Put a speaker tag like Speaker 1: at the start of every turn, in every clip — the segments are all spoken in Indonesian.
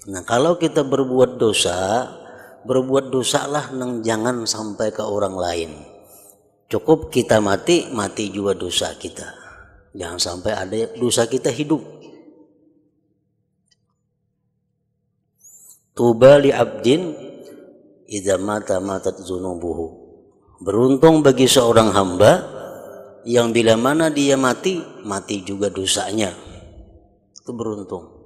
Speaker 1: Nah, kalau kita berbuat dosalah nang jangan sampai ke orang lain. Cukup kita mati juga dosa kita. Jangan sampai ada dosa kita hidup. Tuba li abdin idza matat dzunubuhu. Beruntung bagi seorang hamba yang bila mana dia mati juga dosanya. Itu beruntung.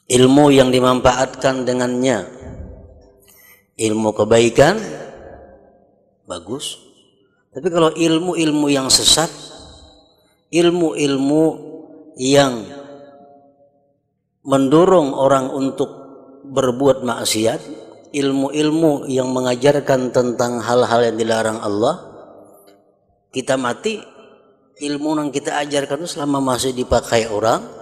Speaker 1: Ilmu yang dimanfaatkan dengannya, ilmu kebaikan, bagus. Tapi kalau ilmu-ilmu yang sesat, ilmu-ilmu yang mendorong orang untuk berbuat maksiat, ilmu-ilmu yang mengajarkan tentang hal-hal yang dilarang Allah, kita mati, ilmu yang kita ajarkan itu selama masih dipakai orang,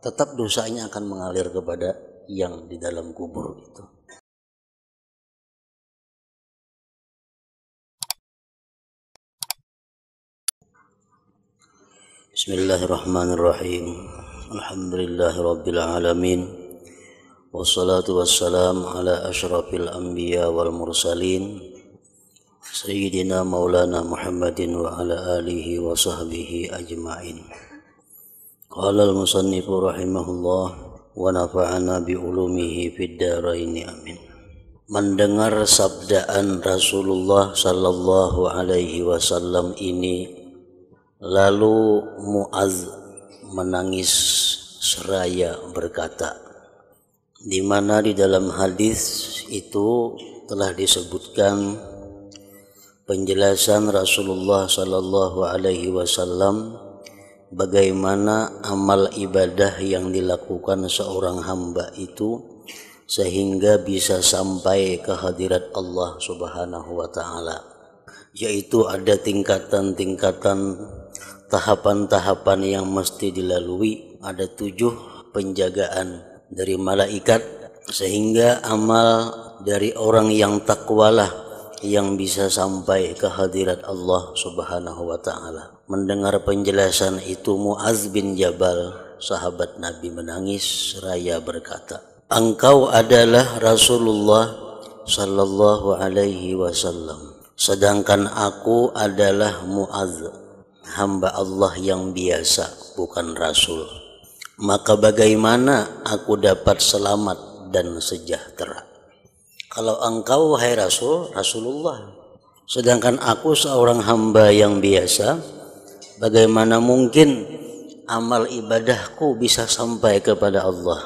Speaker 1: tetap dosanya akan mengalir kepada yang di dalam kubur itu. Bismillahirrahmanirrahim. Alhamdulillahirabbil alamin. Wassalatu wassalam ala asyrafil anbiya wal mursalin sayyidina maulana Muhammadin wa ala alihi wa sahbihi ajma'in. Qala al-musannifu rahimahullah wa nafa'ana bi ulumihi fid dharain amin. Mendengar sabdaan Rasulullah sallallahu alaihi wasallam ini, lalu Mu'adz menangis seraya berkata, di mana di dalam hadis itu telah disebutkan penjelasan Rasulullah sallallahu alaihi wasallam bagaimana amal ibadah yang dilakukan seorang hamba itu sehingga bisa sampai ke hadirat Allah Subhanahu wa taala, yaitu ada tingkatan-tingkatan, tahapan-tahapan yang mesti dilalui. Ada 7 penjagaan dari malaikat sehingga amal dari orang yang takwalah yang bisa sampai ke hadirat Allah Subhanahu wa taala. Mendengar penjelasan itu, Mu'adz bin Jabal, sahabat Nabi, menangis seraya berkata, engkau adalah Rasulullah sallallahu alaihi wasallam, sedangkan aku adalah Mu'adz, hamba Allah yang biasa, bukan Rasul. Maka bagaimana aku dapat selamat dan sejahtera? Kalau engkau, wahai Rasul, Rasulullah, sedangkan aku seorang hamba yang biasa, bagaimana mungkin amal ibadahku bisa sampai kepada Allah?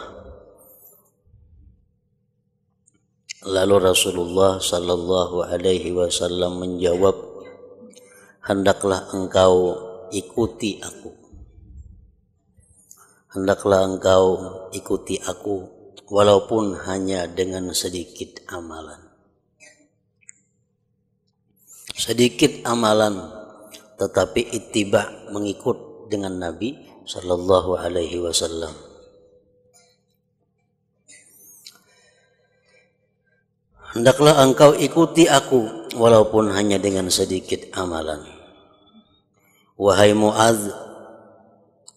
Speaker 1: Lalu Rasulullah sallallahu alaihi wasallam menjawab, hendaklah engkau ikuti aku. Hendaklah engkau ikuti aku walaupun hanya dengan sedikit amalan. Sedikit amalan, tetapi ittiba, mengikut dengan Nabi sallallahu alaihi wasallam. Hendaklah engkau ikuti aku walaupun hanya dengan sedikit amalan. Wahai Mu'adz,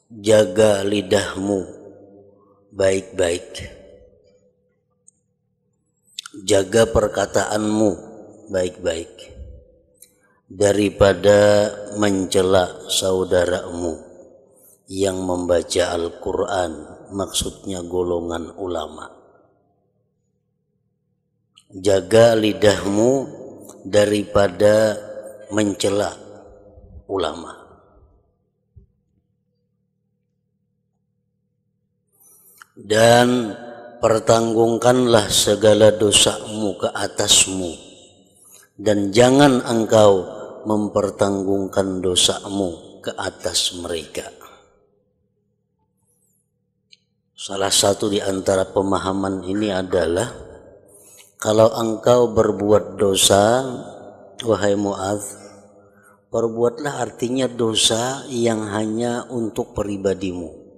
Speaker 1: jaga lidahmu baik-baik. Jaga perkataanmu baik-baik daripada mencela saudaramu yang membaca Al-Quran, maksudnya golongan ulama. Jaga lidahmu daripada mencela ulama. Dan pertanggungkanlah segala dosamu ke atasmu, dan jangan engkau mempertanggungkan dosamu ke atas mereka. Salah satu di antara pemahaman ini adalah, kalau engkau berbuat dosa, wahai Mu'adz, perbuatlah artinya dosa yang hanya untuk pribadimu.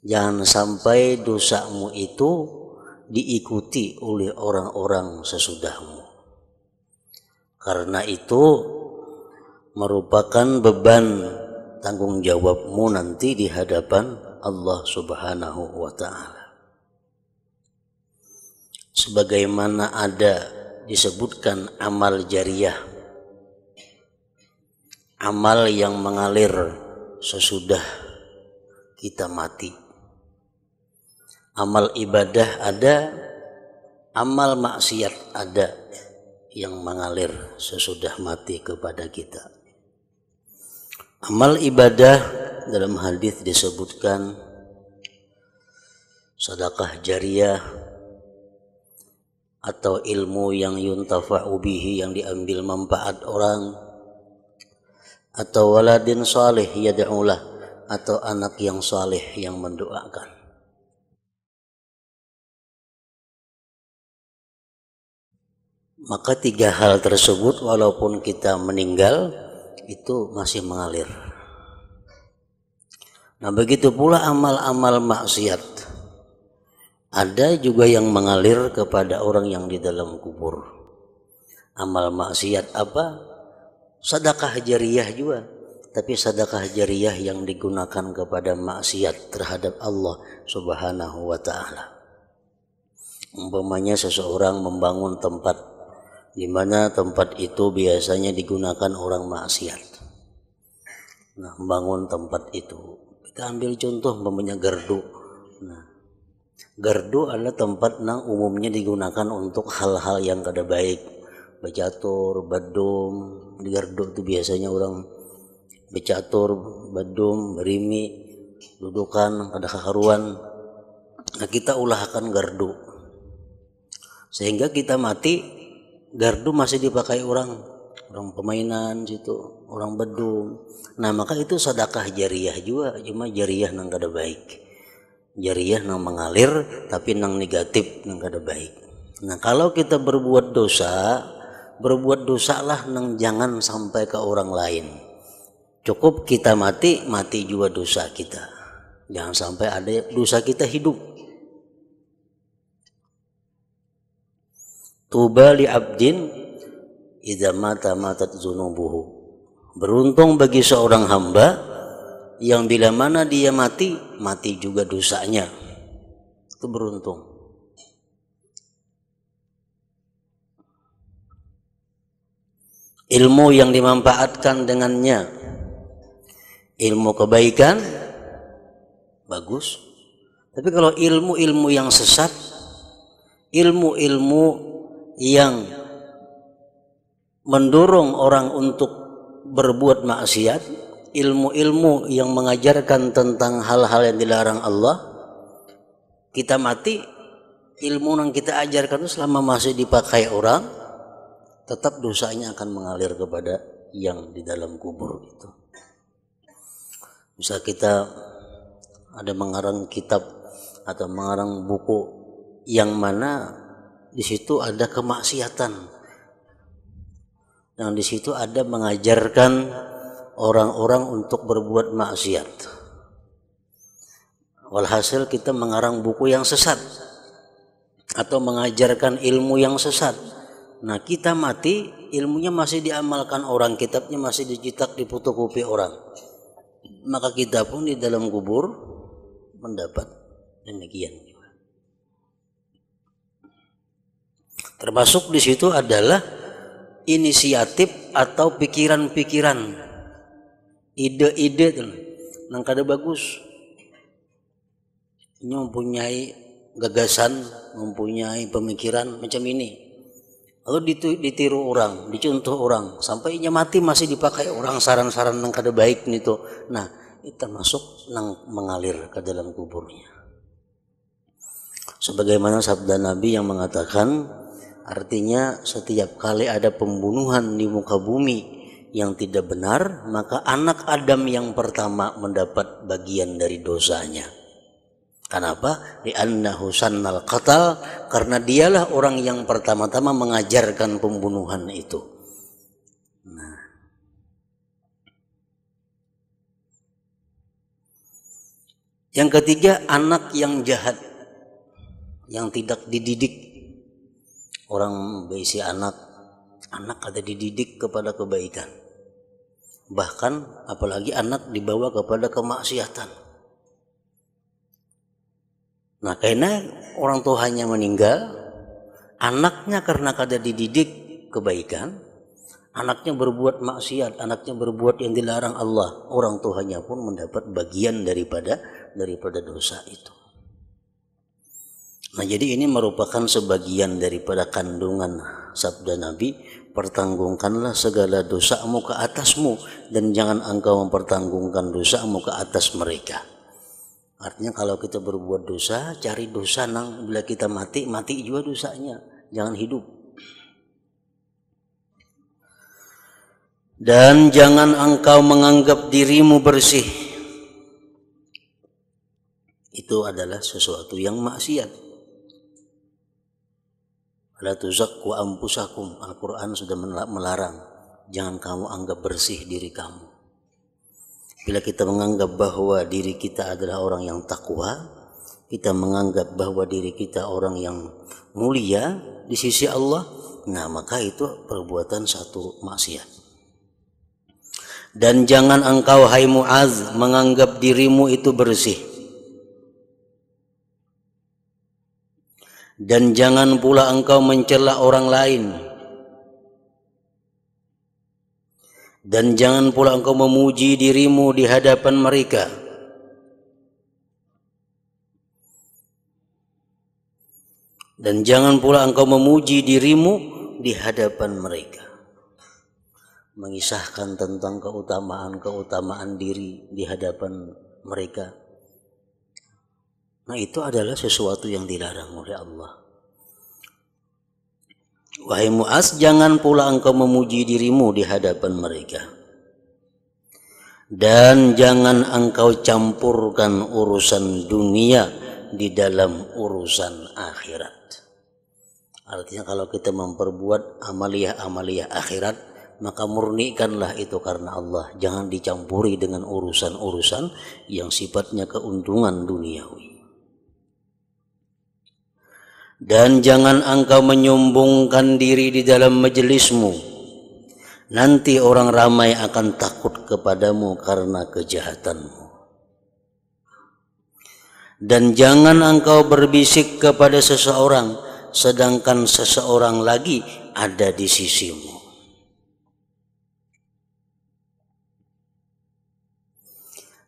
Speaker 1: Jangan sampai dosamu itu diikuti oleh orang-orang sesudahmu. Karena itu merupakan beban tanggung jawabmu nanti di hadapan Allah Subhanahu wa Ta'ala. Sebagaimana ada disebutkan amal jariyah, amal yang mengalir sesudah kita mati. Amal ibadah ada, amal maksiat ada yang mengalir sesudah mati kepada kita. Amal ibadah dalam hadis disebutkan sedekah jariyah atau ilmu yang yuntafa'u bihi, yang diambil manfaat orang, atau waladin salih yad'ulah, atau anak yang saleh yang mendoakan. Maka tiga hal tersebut walaupun kita meninggal itu masih mengalir. Nah, begitu pula amal-amal maksiat ada juga yang mengalir kepada orang yang di dalam kubur. Amal maksiat apa? Sedekah jariyah juga, tapi sedekah jariyah yang digunakan kepada maksiat terhadap Allah Subhanahu wa Ta'ala. Umpamanya seseorang membangun tempat di mana tempat itu biasanya digunakan orang maksiat. Nah, membangun tempat itu, kita ambil contoh umpamanya gardu. Nah, gardu adalah tempat yang umumnya digunakan untuk hal-hal yang kada baik, becatur, badum. Di gardu itu biasanya orang becatur, badum, berimi, dudukan, ada kekaruan. Nah, kita ulahkan gardu sehingga kita mati, gardu masih dipakai orang permainan situ, orang badum. Nah, maka itu sedekah jariyah juga, cuma jariyah nang kada baik. Jariyah nang mengalir tapi nang negatif, nang kada baik. Nah, kalau kita berbuat dosalah nang jangan sampai ke orang lain. Cukup kita mati juga dosa kita. Jangan sampai ada dosa kita hidup. Tuba li abdin idza mata matat dzunubuhu. Beruntung bagi seorang hamba yang bila mana dia mati juga dosanya. Itu beruntung. Ilmu yang dimanfaatkan dengannya, ilmu kebaikan, bagus. Tapi kalau ilmu-ilmu yang sesat, ilmu-ilmu yang mendorong orang untuk berbuat maksiat, ilmu-ilmu yang mengajarkan tentang hal-hal yang dilarang Allah, kita mati, ilmu yang kita ajarkan itu selama masih dipakai orang, tetap dosanya akan mengalir kepada yang di dalam kubur itu. Bisa kita ada mengarang kitab atau mengarang buku yang mana di situ ada kemaksiatan, yang di situ ada mengajarkan orang-orang untuk berbuat maksiat. Walhasil kita mengarang buku yang sesat atau mengajarkan ilmu yang sesat. Nah, kita mati, ilmunya masih diamalkan orang, kitabnya masih dicetak, difotokopi orang. Maka kita pun di dalam kubur mendapat demikian. Termasuk di situ adalah inisiatif atau pikiran-pikiran, ide-ide yang kada bagus. Ini mempunyai gagasan, mempunyai pemikiran macam ini, lalu ditiru orang, dicontoh orang, sampai ia mati masih dipakai orang saran-saran yang kada baik itu. Nah, itu termasuk yang mengalir ke dalam kuburnya. Sebagaimana sabda Nabi yang mengatakan, artinya setiap kali ada pembunuhan di muka bumi yang tidak benar, maka anak Adam yang pertama mendapat bagian dari dosanya. Kenapa? Li'annahu sannal qatal, karena dialah orang yang pertama-tama mengajarkan pembunuhan itu. Nah, yang ketiga, anak yang jahat, yang tidak dididik. Orang berisi anak ada dididik kepada kebaikan. Bahkan apalagi anak dibawa kepada kemaksiatan. Nah, karena orang tuanya meninggal, anaknya karena kada dididik kebaikan, anaknya berbuat maksiat, anaknya berbuat yang dilarang Allah, orang tuanya pun mendapat bagian daripada dosa itu. Nah, jadi ini merupakan sebagian daripada kandungan sabda Nabi, pertanggungkanlah segala dosamu ke atasmu dan jangan engkau mempertanggungkan dosamu ke atas mereka. Artinya kalau kita berbuat dosa, cari dosa nang bila kita mati juga dosanya, jangan hidup. Dan jangan engkau menganggap dirimu bersih. Itu adalah sesuatu yang maksiat. La tuzakku anfusakum. Al-Quran sudah melarang. Jangan kamu anggap bersih diri kamu. Bila kita menganggap bahwa diri kita adalah orang yang takwa, kita menganggap bahwa diri kita orang yang mulia di sisi Allah, nah maka itu perbuatan satu maksiat. Dan jangan engkau hai Mu'adz menganggap dirimu itu bersih. Dan jangan pula engkau mencela orang lain. Dan jangan pula engkau memuji dirimu di hadapan mereka. Dan jangan pula engkau memuji dirimu di hadapan mereka. Mengisahkan tentang keutamaan diri di hadapan mereka. Nah, itu adalah sesuatu yang dilarang oleh Allah. Wahai Mu'adz, jangan pula engkau memuji dirimu di hadapan mereka. Dan jangan engkau campurkan urusan dunia di dalam urusan akhirat. Artinya kalau kita memperbuat amaliyah akhirat, maka murnikanlah itu karena Allah. Jangan dicampuri dengan urusan-urusan yang sifatnya keuntungan duniawi. Dan jangan engkau menyombongkan diri di dalam majelismu. Nanti orang ramai akan takut kepadamu karena kejahatanmu. Dan jangan engkau berbisik kepada seseorang, sedangkan seseorang lagi ada di sisimu.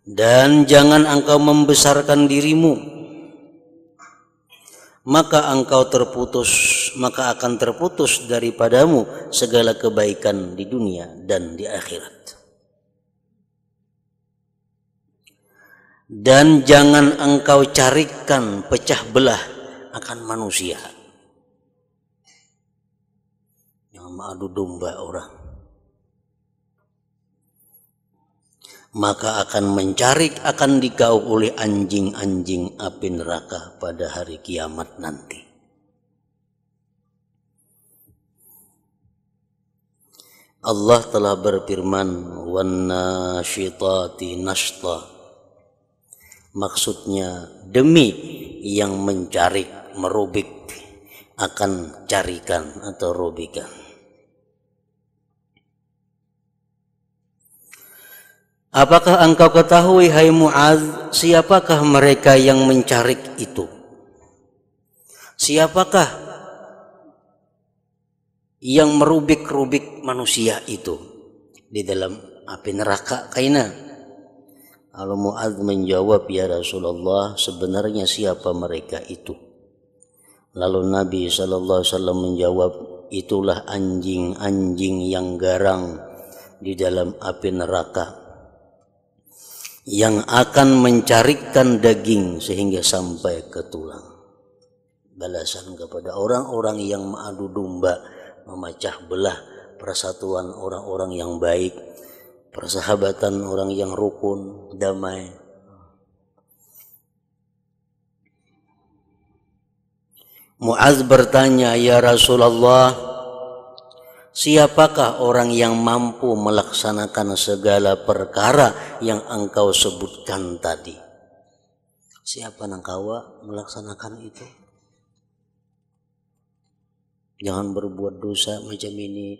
Speaker 1: Dan jangan engkau membesarkan dirimu, maka akan terputus daripadamu segala kebaikan di dunia dan di akhirat. Dan jangan engkau carikan pecah belah akan manusia. Jangan mengadu domba orang. Maka akan dikau oleh anjing-anjing api neraka pada hari kiamat nanti. Allah telah berfirman, wan nasyitati nashta. Maksudnya demi yang mencarik, merubik, akan carikan atau rubikan. Apakah engkau ketahui hai Mu'adz, siapakah mereka yang mencarik itu? Siapakah yang merubik-rubik manusia itu di dalam api neraka kaina? Lalu Mu'adz menjawab, ya Rasulullah, sebenarnya siapa mereka itu? Lalu Nabi SAW menjawab, itulah anjing-anjing yang garang di dalam api neraka, yang akan mencarikan daging sehingga sampai ke tulang. Balasan kepada orang-orang yang mengadu domba, memecah belah persatuan orang-orang yang baik, persahabatan orang yang rukun, damai. Mu'adz bertanya, ya Rasulullah, siapakah orang yang mampu melaksanakan segala perkara yang engkau sebutkan tadi? Siapa nang kawa melaksanakan itu? Jangan berbuat dosa macam ini,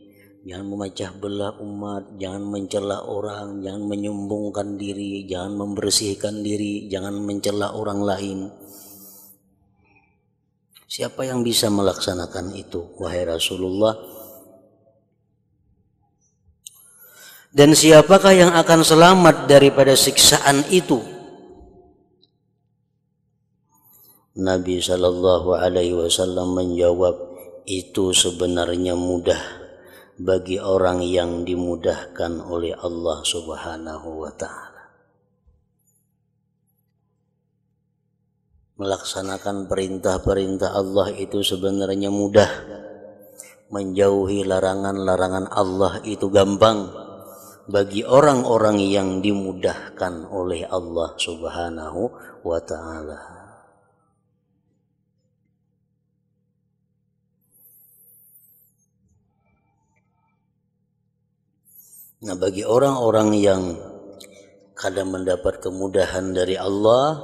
Speaker 1: jangan memecah belah umat, jangan mencela orang, jangan menyombongkan diri, jangan membersihkan diri, jangan mencela orang lain. Siapa yang bisa melaksanakan itu, wahai Rasulullah? Dan siapakah yang akan selamat daripada siksaan itu? Nabi Shallallahu Alaihi Wasallam menjawab, itu sebenarnya mudah bagi orang yang dimudahkan oleh Allah Subhanahu wa Ta'ala. Melaksanakan perintah-perintah Allah itu sebenarnya mudah. Menjauhi larangan-larangan Allah itu gampang bagi orang-orang yang dimudahkan oleh Allah Subhanahu wa Ta'ala. Nah, bagi orang-orang yang kadang mendapat kemudahan dari Allah,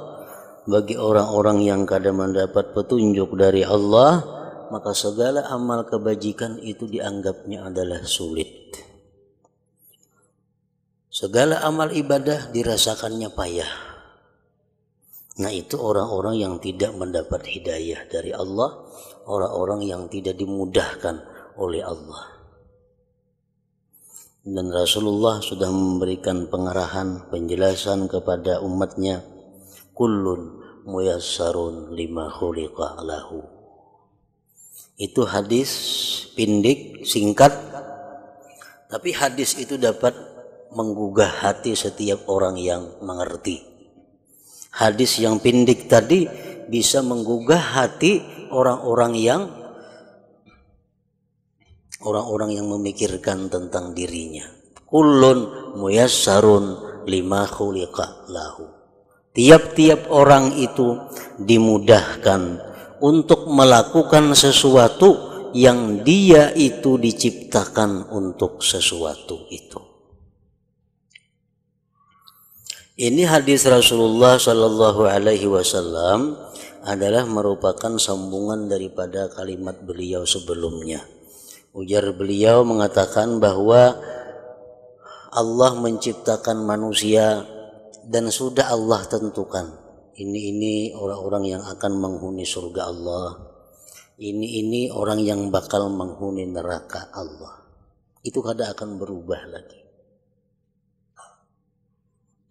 Speaker 1: bagi orang-orang yang kadang mendapat petunjuk dari Allah, maka segala amal kebajikan itu dianggapnya adalah sulit. Segala amal ibadah dirasakannya payah. Nah, itu orang-orang yang tidak mendapat hidayah dari Allah, orang-orang yang tidak dimudahkan oleh Allah. Dan Rasulullah sudah memberikan pengarahan, penjelasan kepada umatnya, kullun muyassarun lima khuliqa lahu. Itu hadis pindik, singkat, tapi hadis itu dapat menggugah hati setiap orang yang mengerti. Hadis yang pindik tadi bisa menggugah hati orang-orang yang memikirkan tentang dirinya. Kullun muyassarun lima khuliqa lahu. Tiap-tiap orang itu dimudahkan untuk melakukan sesuatu yang dia itu diciptakan untuk sesuatu itu. Ini hadis Rasulullah Shallallahu Alaihi Wasallam adalah merupakan sambungan daripada kalimat beliau sebelumnya. Ujar beliau mengatakan bahwa Allah menciptakan manusia dan sudah Allah tentukan ini orang-orang yang akan menghuni surga Allah, ini orang yang bakal menghuni neraka Allah. Itu kada akan berubah lagi.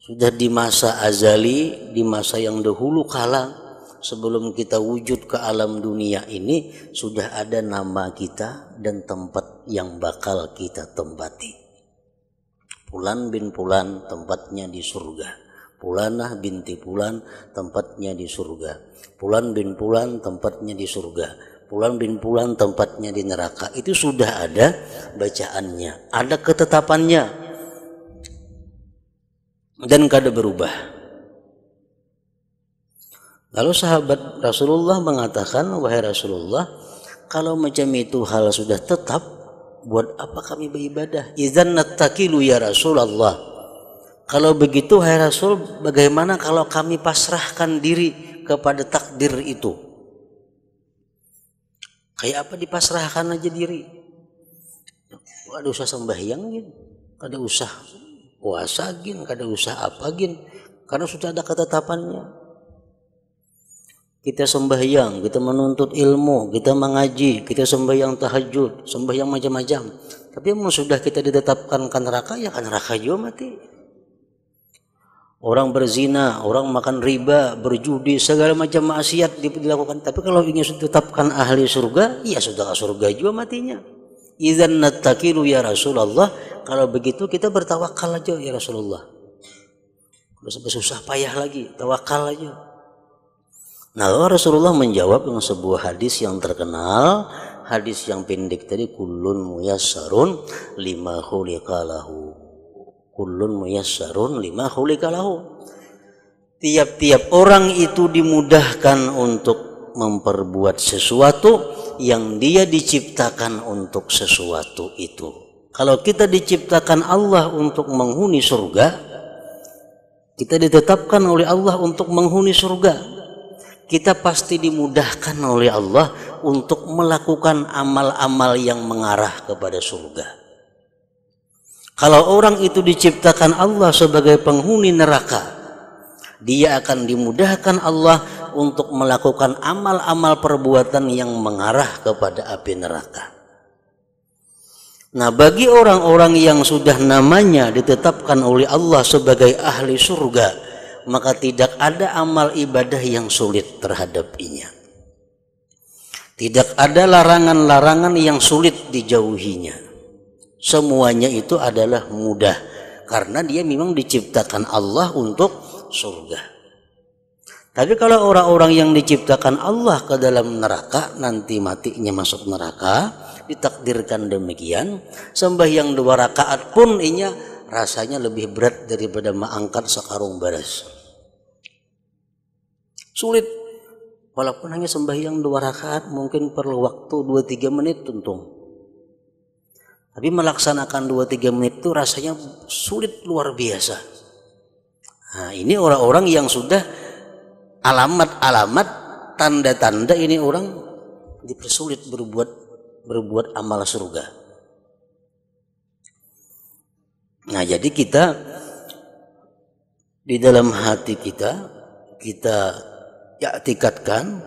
Speaker 1: Sudah di masa azali, di masa yang dahulu kala, sebelum kita wujud ke alam dunia ini, sudah ada nama kita dan tempat yang bakal kita tempati. Fulan bin Fulan tempatnya di surga. Fulanah binti Fulan tempatnya di surga. Fulan bin Fulan tempatnya di surga. Fulan bin Fulan tempatnya di neraka. Itu sudah ada bacaannya, ada ketetapannya, dan kada berubah. Lalu sahabat Rasulullah mengatakan, wahai Rasulullah, kalau macam itu hal sudah tetap, buat apa kami beribadah? Idzan nattakilu ya Rasulullah. Kalau begitu, wahai Rasul, bagaimana kalau kami pasrahkan diri kepada takdir itu? Kayak apa dipasrahkan aja diri? Kada usah sembahyang gin, kada usah puasa gin, kada usah apa gin, karena sudah ada ketetapannya. Kita sembahyang, kita menuntut ilmu, kita mengaji, kita sembahyang tahajud, sembahyang macam-macam. Tapi mau sudah kita ditetapkan ke neraka, ya ke neraka juga mati. Orang berzina, orang makan riba, berjudi, segala macam maksiat dilakukan. Tapi kalau ingin sudah ditetapkan ahli surga, ya sudah ke surga juga matinya. Idzan nattakilu ya Rasulullah. Kalau begitu kita bertawakal aja ya Rasulullah. Kalau sampai susah payah lagi, tawakal aja. Nah, Rasulullah menjawab dengan sebuah hadis yang terkenal, hadis yang pendek tadi, kullun muyassarun lima khuliqa lahu. Kullun muyassarun lima khuliqa lahu. Tiap-tiap orang itu dimudahkan untuk memperbuat sesuatu yang dia diciptakan untuk sesuatu itu. Kalau kita diciptakan Allah untuk menghuni surga, kita ditetapkan oleh Allah untuk menghuni surga, kita pasti dimudahkan oleh Allah untuk melakukan amal-amal yang mengarah kepada surga. Kalau orang itu diciptakan Allah sebagai penghuni neraka, dia akan dimudahkan Allah untuk melakukan amal-amal perbuatan yang mengarah kepada api neraka. Nah, bagi orang-orang yang sudah namanya ditetapkan oleh Allah sebagai ahli surga, maka tidak ada amal ibadah yang sulit terhadapinya. Tidak ada larangan-larangan yang sulit dijauhinya. Semuanya itu adalah mudah karena dia memang diciptakan Allah untuk surga. Tapi kalau orang-orang yang diciptakan Allah ke dalam neraka, nanti matinya masuk neraka, ditakdirkan demikian, sembahyang 2 rakaat pun inya rasanya lebih berat daripada mengangkat sekarung beras. Sulit. Walaupun hanya sembahyang 2 rakaat mungkin perlu waktu 2-3 menit tentu. Tapi melaksanakan 2-3 menit itu rasanya sulit luar biasa. Nah, ini orang-orang yang sudah alamat-alamat, tanda-tanda ini orang dipersulit berbuat amal surga. Nah, jadi kita di dalam hati kita i'tikadkan,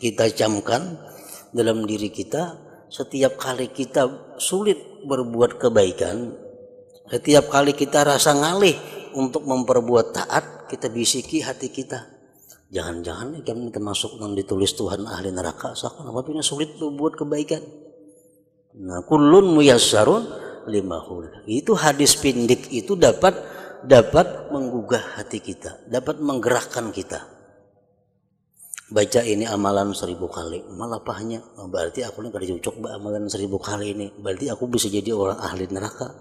Speaker 1: kita camkan dalam diri kita, setiap kali kita sulit berbuat kebaikan, setiap kali kita rasa ngalih untuk memperbuat taat, kita bisiki hati kita, jangan-jangan kami termasuk yang ditulis Tuhan ahli neraka, seakan apabila sulit berbuat kebaikan. Nah, kullun muyassarun lima khuliqa. Itu hadis pindik itu dapat menggugah hati kita, dapat menggerakkan kita. Baca ini amalan 1000 kali, malah pahnya, berarti aku ini kada cocok amalan 1000 kali ini, berarti aku bisa jadi orang ahli neraka.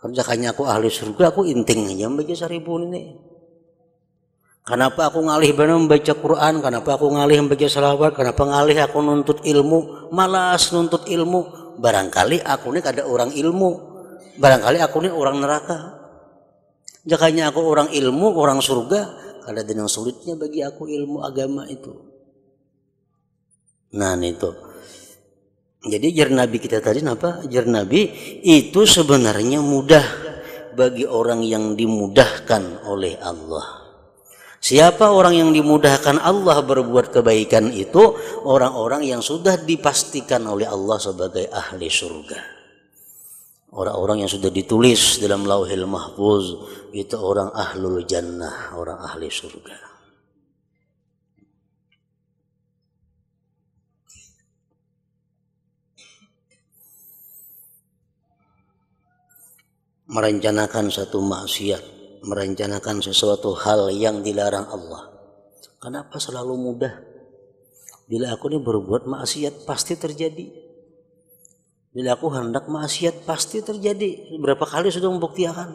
Speaker 1: Kerjakannya aku ahli surga, aku inting aja membaca 1000 ini. Kenapa aku ngalih benar membaca Quran? Kenapa aku ngalih membaca salawat? Kenapa ngalih aku nuntut ilmu? Malas nuntut ilmu. Barangkali aku ini kada orang ilmu. Barangkali aku ini orang neraka. Jakanya aku orang ilmu, orang surga, kada ada yang sulitnya bagi aku ilmu agama itu. Nah, itu. Jadi jar Nabi kita tadi apa? Jar Nabi itu sebenarnya mudah bagi orang yang dimudahkan oleh Allah. Siapa orang yang dimudahkan Allah berbuat kebaikan itu? Orang-orang yang sudah dipastikan oleh Allah sebagai ahli surga. Orang-orang yang sudah ditulis dalam Lauhil Mahfuz itu orang ahlul jannah, orang ahli surga. Merencanakan satu maksiat, merencanakan sesuatu hal yang dilarang Allah. Kenapa selalu mudah? Bila aku ini berbuat maksiat pasti terjadi. Bila aku hendak maksiat pasti terjadi. Berapa kali sudah membuktikan.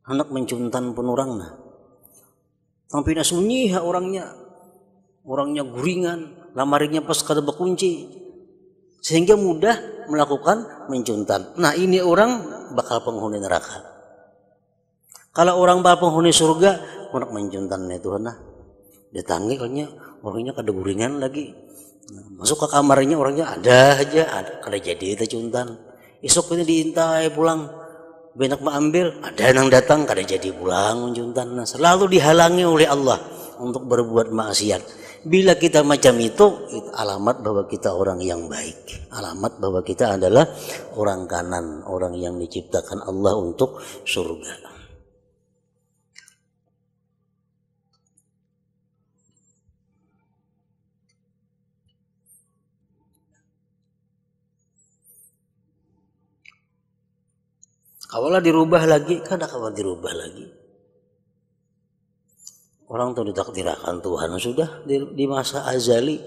Speaker 1: Hendak mencuntan penurangna. Tampina sunyi orangnya guringan, lamarinya pas kada berkunci. Sehingga mudah melakukan mencuntan. Nah, ini orang bakal penghuni neraka. Kalau orang bakal penghuni surga, hendak mencuntan itu nah. Ditanggalnya orangnya kada guringan lagi. Masuk ke kamarnya orangnya ada kada jadi itu cuntan. Esok ini diintai pulang, benak mengambil ada yang datang kada jadi pulang mencuntan. Nah, selalu dihalangi oleh Allah untuk berbuat maksiat. Bila kita macam itu alamat bahwa kita orang yang baik, alamat bahwa kita adalah orang kanan, orang yang diciptakan Allah untuk surga. Kawalah dirubah lagi, kada kawan dirubah lagi. Orang tuh ditakdirkan Tuhan sudah di masa azali.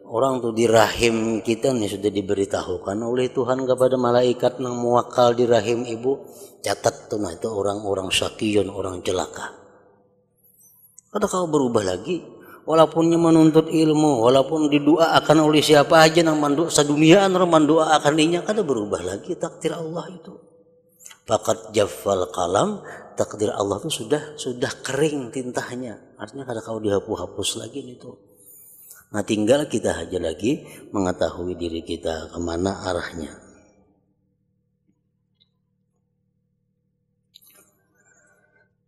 Speaker 1: Orang tuh di rahim kita nih sudah diberitahukan oleh Tuhan kepada malaikat yang muwakal di rahim ibu. Catat tuh nah itu orang-orang syakiyun, orang celaka. Kada kau berubah lagi. Walaupun menuntut ilmu, walaupun didoakan oleh siapa aja yang mandu sadunia orang mendoakan inya, kada berubah lagi takdir Allah itu. Fakat jaffal kalam, takdir Allah itu sudah kering tintanya. Artinya kada kau dihapus lagi itu. Nah, tinggal kita aja lagi mengetahui diri kita kemana arahnya.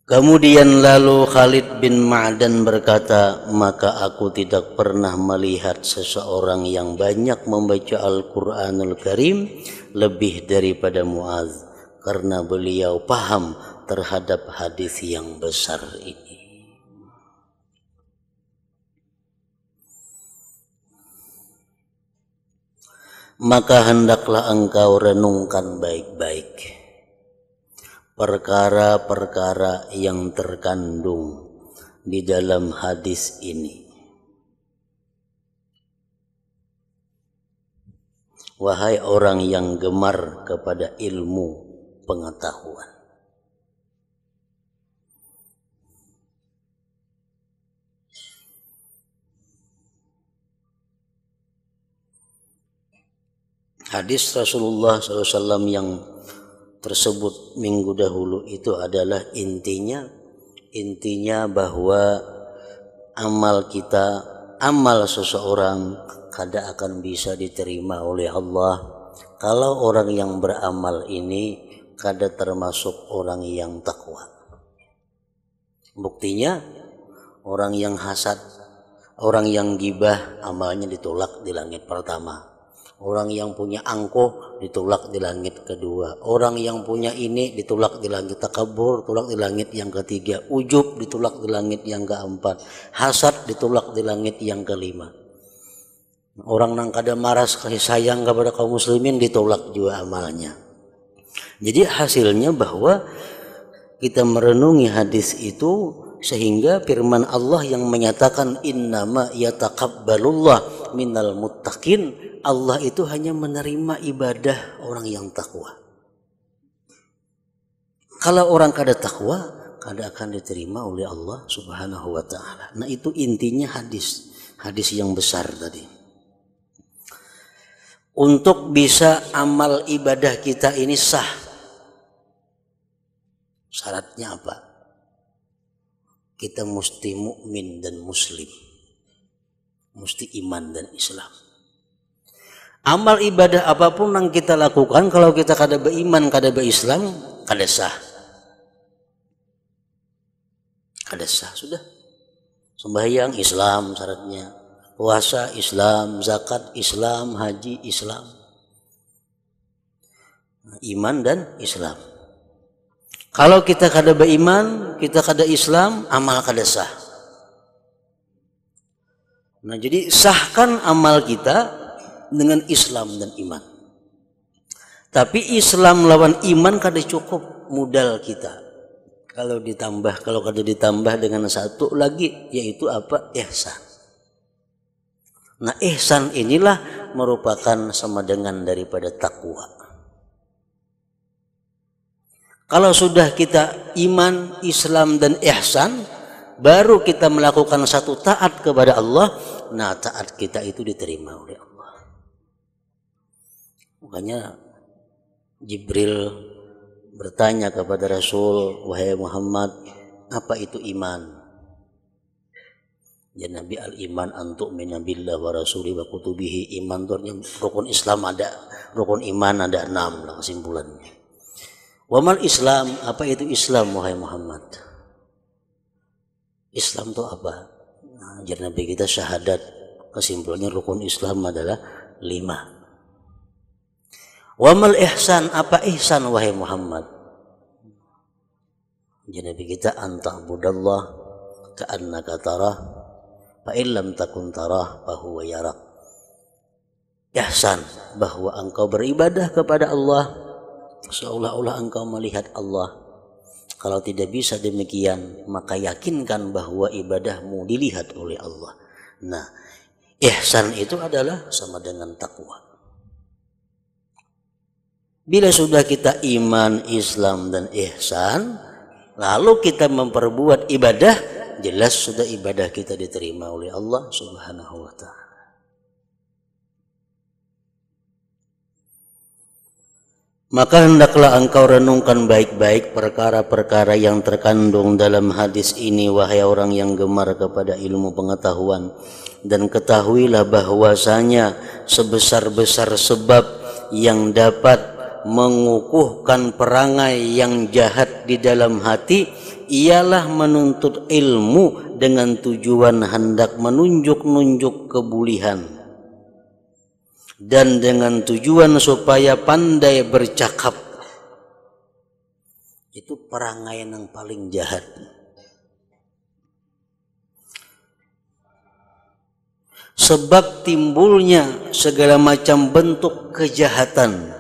Speaker 1: Kemudian lalu Khalid bin Ma'dan berkata, maka aku tidak pernah melihat seseorang yang banyak membaca Al-Quranul Karim lebih daripada Mu'adz, karena beliau paham terhadap hadis yang besar ini. Maka hendaklah engkau renungkan baik-baik perkara-perkara yang terkandung di dalam hadis ini. Wahai orang yang gemar kepada ilmu pengetahuan. Hadis Rasulullah SAW yang tersebut minggu dahulu itu adalah intinya bahwa amal seseorang kada akan bisa diterima oleh Allah kalau orang yang beramal ini kada termasuk orang yang takwa. Buktinya orang yang hasad, orang yang gibah, amalnya ditolak di langit pertama. Orang yang punya angkuh ditolak di langit kedua. Orang yang punya ini ditolak di langit takabur, ditolak di langit yang ketiga. Ujub ditolak di langit yang keempat. Hasad ditolak di langit yang kelima. Orang yang kada maras kasih sayang kepada kaum muslimin ditolak juga amalnya. Jadi hasilnya bahwa kita merenungi hadis itu sehingga firman Allah yang menyatakan innama yataqabbalullah minal muttaqin, Allah itu hanya menerima ibadah orang yang takwa. Kalau orang kada takwa, kada akan diterima oleh Allah Subhanahu wa taala. Nah, itu intinya hadis yang besar tadi. Untuk bisa amal ibadah kita ini sah, syaratnya apa? Kita mesti mukmin dan muslim, mesti iman dan Islam. Amal ibadah apapun yang kita lakukan, kalau kita kada beriman, kada berislam, kada sah. Kada sah sudah. Sembahyang Islam syaratnya, puasa Islam, zakat Islam, haji Islam, iman dan Islam. Kalau kita kada beriman, kita kada Islam, amal kada sah. Nah, jadi sahkan amal kita dengan Islam dan iman. Tapi Islam lawan iman kada cukup modal kita. Kalau kada ditambah dengan satu lagi, yaitu apa? Ihsan. Nah, ihsan inilah merupakan sama dengan daripada takwa. Kalau sudah kita iman, Islam dan ihsan, baru kita melakukan satu taat kepada Allah. Nah, taat kita itu diterima oleh Allah. Makanya Jibril bertanya kepada Rasul, wahai Muhammad, apa itu iman? Ya Nabi, al-iman antuk minabillah wa rasuli wa kutubihi. Iman itu artinya rukun Islam ada, rukun iman ada 6 lah kesimpulannya. Wamal Islam, apa itu Islam wahai Muhammad? Islam itu apa? Nah, jadi Nabi kita syahadat, kesimpulannya rukun Islam adalah 5. Wamal ihsan, apa ihsan wahai Muhammad? Jadi Nabi kita anta'budallah ka'annaka tarah fa illam takun tarah fa huwa yarak. Ihsan, bahwa engkau beribadah kepada Allah seolah-olah engkau melihat Allah. Kalau tidak bisa demikian, maka yakinkan bahwa ibadahmu dilihat oleh Allah. Nah, ihsan itu adalah sama dengan takwa. Bila sudah kita iman, Islam dan ihsan, lalu kita memperbuat ibadah, jelas sudah ibadah kita diterima oleh Allah Subhanahu wa taala. Maka hendaklah engkau renungkan baik-baik perkara-perkara yang terkandung dalam hadis ini, wahai orang yang gemar kepada ilmu pengetahuan, dan ketahuilah bahwasanya sebesar-besar sebab yang dapat mengukuhkan perangai yang jahat di dalam hati ialah menuntut ilmu dengan tujuan hendak menunjuk-nunjuk kebulihan dan dengan tujuan supaya pandai bercakap. Itu perangai yang paling jahat. Sebab timbulnya segala macam bentuk kejahatan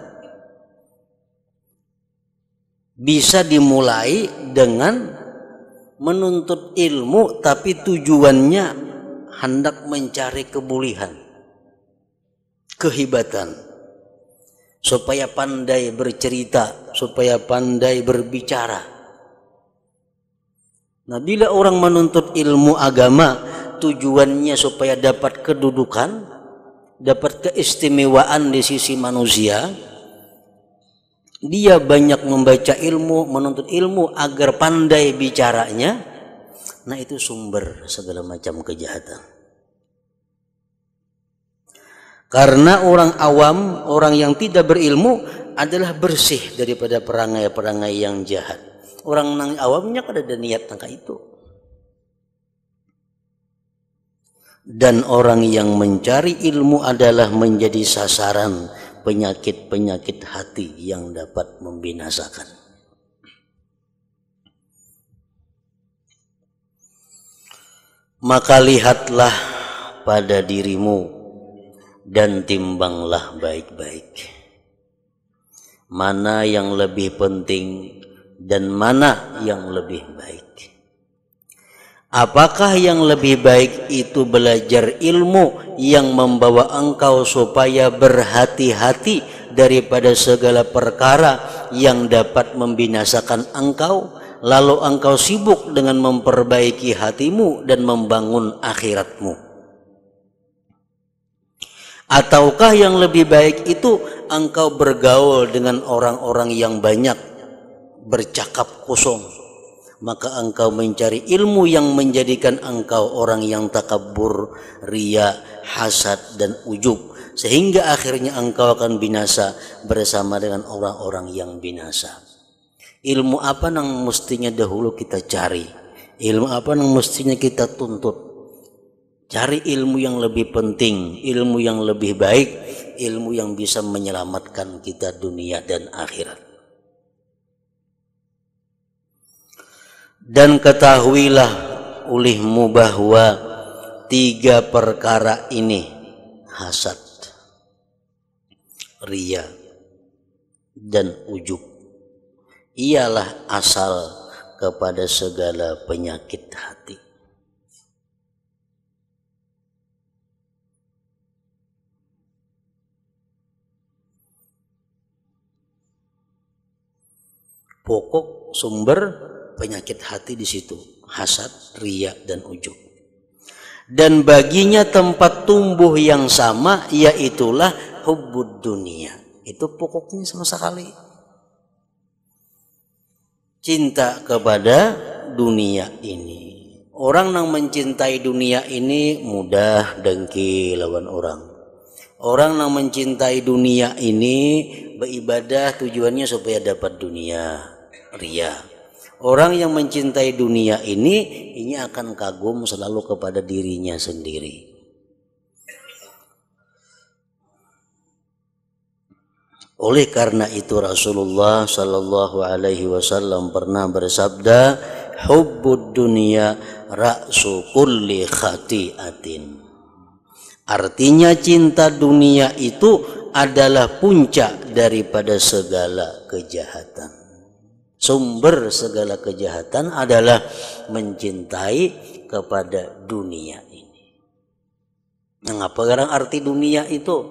Speaker 1: bisa dimulai dengan menuntut ilmu tapi tujuannya hendak mencari kebulihan, kehebatan, supaya pandai bercerita, supaya pandai berbicara. Nah, bila orang menuntut ilmu agama tujuannya supaya dapat kedudukan, dapat keistimewaan di sisi manusia, dia banyak membaca ilmu, menuntut ilmu agar pandai bicaranya. Nah, itu sumber segala macam kejahatan. Karena orang awam, orang yang tidak berilmu adalah bersih daripada perangai-perangai yang jahat. Orang awamnya kan ada niat tangka itu. Dan orang yang mencari ilmu adalah menjadi sasaran penyakit-penyakit hati yang dapat membinasakan. Maka lihatlah pada dirimu dan timbanglah baik-baik. Mana yang lebih penting dan mana yang lebih baik. Apakah yang lebih baik itu belajar ilmu yang membawa engkau supaya berhati-hati daripada segala perkara yang dapat membinasakan engkau, lalu engkau sibuk dengan memperbaiki hatimu dan membangun akhiratmu? Ataukah yang lebih baik itu engkau bergaul dengan orang-orang yang banyak bercakap kosong, maka engkau mencari ilmu yang menjadikan engkau orang yang takabur, riya, hasad dan ujub, sehingga akhirnya engkau akan binasa bersama dengan orang-orang yang binasa. Ilmu apa yang mestinya dahulu kita cari? Ilmu apa yang mestinya kita tuntut? Cari ilmu yang lebih penting, ilmu yang lebih baik, ilmu yang bisa menyelamatkan kita dunia dan akhirat. Dan ketahuilah olehmu bahwa 3 perkara ini, hasad, riya, dan ujub, ialah asal kepada segala penyakit hati. Pokok sumber penyakit hati di situ, hasad, riya, dan ujub. Dan baginya tempat tumbuh yang sama, yaitulah hubbud dunia. Itu pokoknya sama sekali. Cinta kepada dunia ini. Orang yang mencintai dunia ini mudah dengki lawan orang. Orang yang mencintai dunia ini beribadah tujuannya supaya dapat dunia, riya. Orang yang mencintai dunia ini akan kagum selalu kepada dirinya sendiri. Oleh karena itu Rasulullah Sallallahu Alaihi Wasallam pernah bersabda, hubbud dunya ra'su kulli khati'atin. Artinya cinta dunia itu adalah puncak daripada segala kejahatan. Sumber segala kejahatan adalah mencintai kepada dunia ini. Nah, apa sekarang arti dunia itu?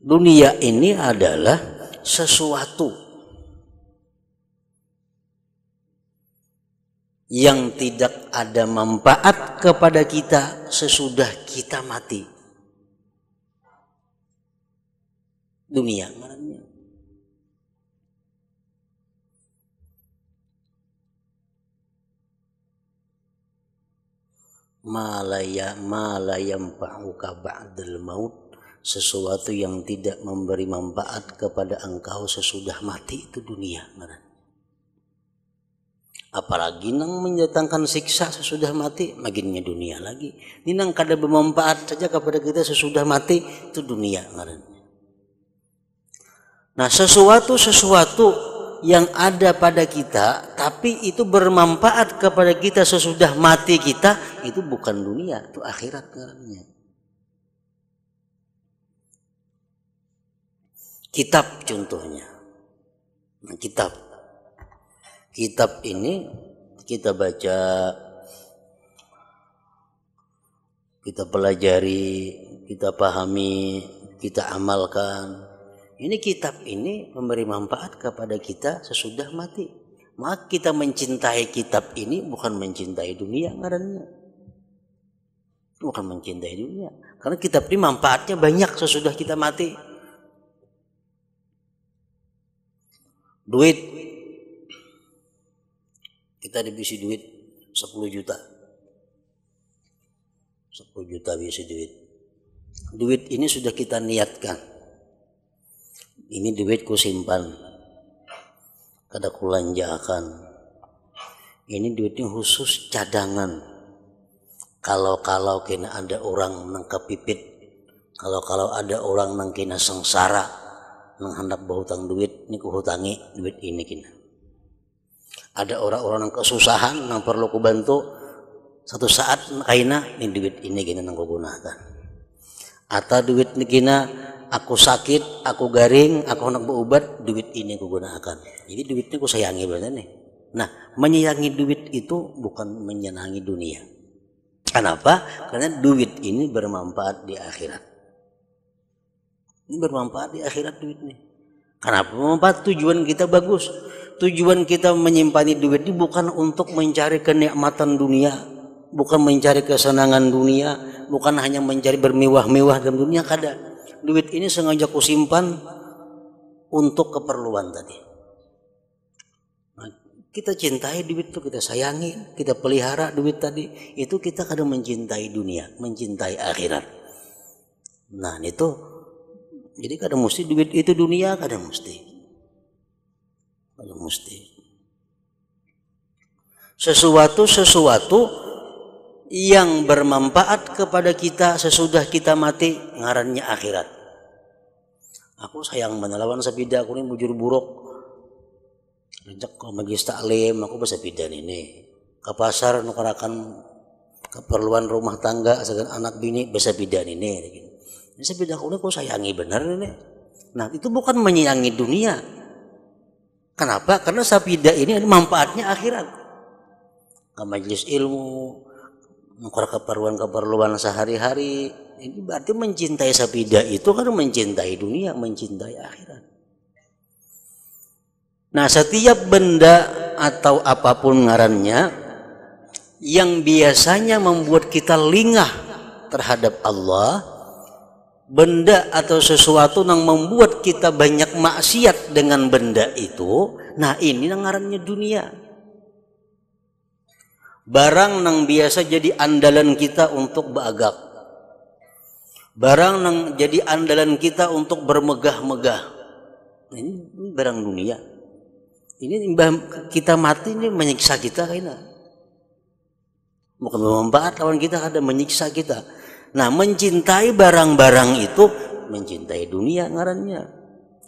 Speaker 1: Dunia ini adalah sesuatu yang tidak ada manfaat kepada kita sesudah kita mati. Dunia namanya. ma la yanfa'uka ba'dal maut, sesuatu yang tidak memberi manfaat kepada engkau sesudah mati, itu dunia. Apalagi nang mendatangkan siksa sesudah mati, maginnya dunia lagi. Ini nang kada bermanfaat saja kepada kita sesudah mati, itu dunia. Nah, sesuatu yang ada pada kita tapi itu bermanfaat kepada kita sesudah mati kita, itu bukan dunia, itu akhirat ngarannya. Kitab contohnya. Nah, kitab ini kita baca, kita pelajari, kita pahami, kita amalkan. Ini kitab ini memberi manfaat kepada kita sesudah mati. Maka kita mencintai kitab ini bukan mencintai dunia ngarannya. Bukan mencintai dunia. Karena kitab ini manfaatnya banyak sesudah kita mati. Duit. Kita dibisi duit 10 juta. 10 juta bisi duit. Duit ini sudah kita niatkan. Ini duitku simpan, kada kulanjakan. Ini duitnya khusus cadangan. Kalau kena ada orang nang kepipit, kalau ada orang nang kena sengsara, nang hendak berhutang duit, ini kuhutangi duit ini kena. Ada orang-orang nang kesusahan, nang perlu kubantu, satu saat kaina ini duit ini kena nang kugunakan. Atau duit ini kena aku sakit, aku garing, aku hendak berobat, duit ini aku gunakan. Jadi duitnya aku sayangi benar nih. Nah, menyayangi duit itu bukan menyenangi dunia. Kenapa? Karena duit ini bermanfaat di akhirat. Ini bermanfaat di akhirat duit ini. Kenapa bermanfaat? Tujuan kita bagus. Tujuan kita menyimpan duit ini bukan untuk mencari kenikmatan dunia, bukan mencari kesenangan dunia, bukan hanya mencari bermewah-mewah dalam dunia, kada. Duit ini sengaja ku simpan untuk keperluan tadi. Nah, kita cintai duit itu, kita sayangi, kita pelihara duit tadi. Itu kita kadang mencintai dunia, mencintai akhirat. Nah itu, jadi kadang mesti duit itu dunia, kadang mesti. Sesuatu yang bermanfaat kepada kita sesudah kita mati, ngarannya akhirat. Aku sayang menelawan sepida aku ini bujur buruk. Rejek kalau majlis taklim aku bersepida ini. Ke pasar nukarakan keperluan rumah tangga segan anak bini bersepida ini. Ini sepida aku ini aku sayangi benar ini. Nah itu bukan menyayangi dunia. Kenapa? Karena sepida ini ada manfaatnya akhirat. Ke majlis ilmu, mengkor keperluan sehari-hari, ini berarti mencintai sepida itu kan mencintai dunia, mencintai akhirat. Nah, setiap benda atau apapun ngarannya yang biasanya membuat kita lingah terhadap Allah, benda atau sesuatu yang membuat kita banyak maksiat dengan benda itu, nah ini ngarannya dunia. Barang nang biasa jadi andalan kita untuk beragak, barang nang jadi andalan kita untuk bermegah-megah, ini barang dunia. Ini kita mati ini menyiksa kita kayaknya. Bukan bermanfaat, lawan kita ada menyiksa kita. Nah, mencintai barang-barang itu mencintai dunia ngarannya.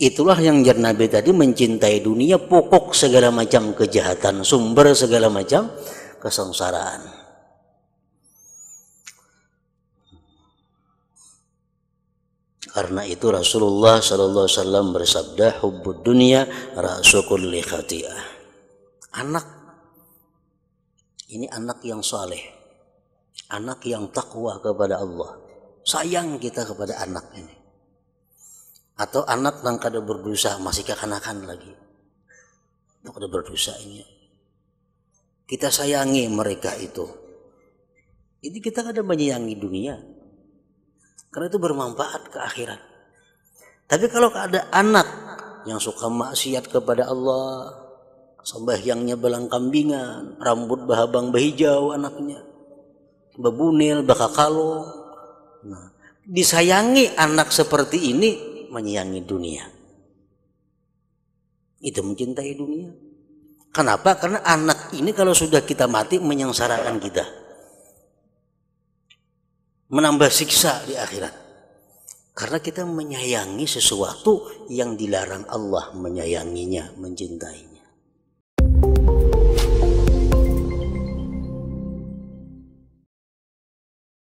Speaker 1: Itulah yang jar Nabi tadi, mencintai dunia pokok segala macam kejahatan, sumber segala macam kesengsaraan. Karena itu Rasulullah sallallahu alaihi wasallam bersabda, hubbud dunya ra'su kulli khati'ah. Anak ini anak yang saleh, anak yang takwa kepada Allah. Sayang kita kepada anak ini. Atau anak yang kada berdosa, masih kekanakan lagi. Itu kada berdosa ini. Kita sayangi mereka itu. Ini kita kada menyayangi dunia. Karena itu bermanfaat ke akhirat. Tapi kalau ada anak yang suka maksiat kepada Allah, sembahyangnya belang kambingan, rambut bahabang bahijau anaknya, bebunil, bakakalo. Nah, disayangi anak seperti ini menyayangi dunia. Itu mencintai dunia. Kenapa? Karena anak ini kalau sudah kita mati menyengsarakan kita, menambah siksa di akhirat. Karena kita menyayangi sesuatu yang dilarang Allah menyayanginya, mencintainya.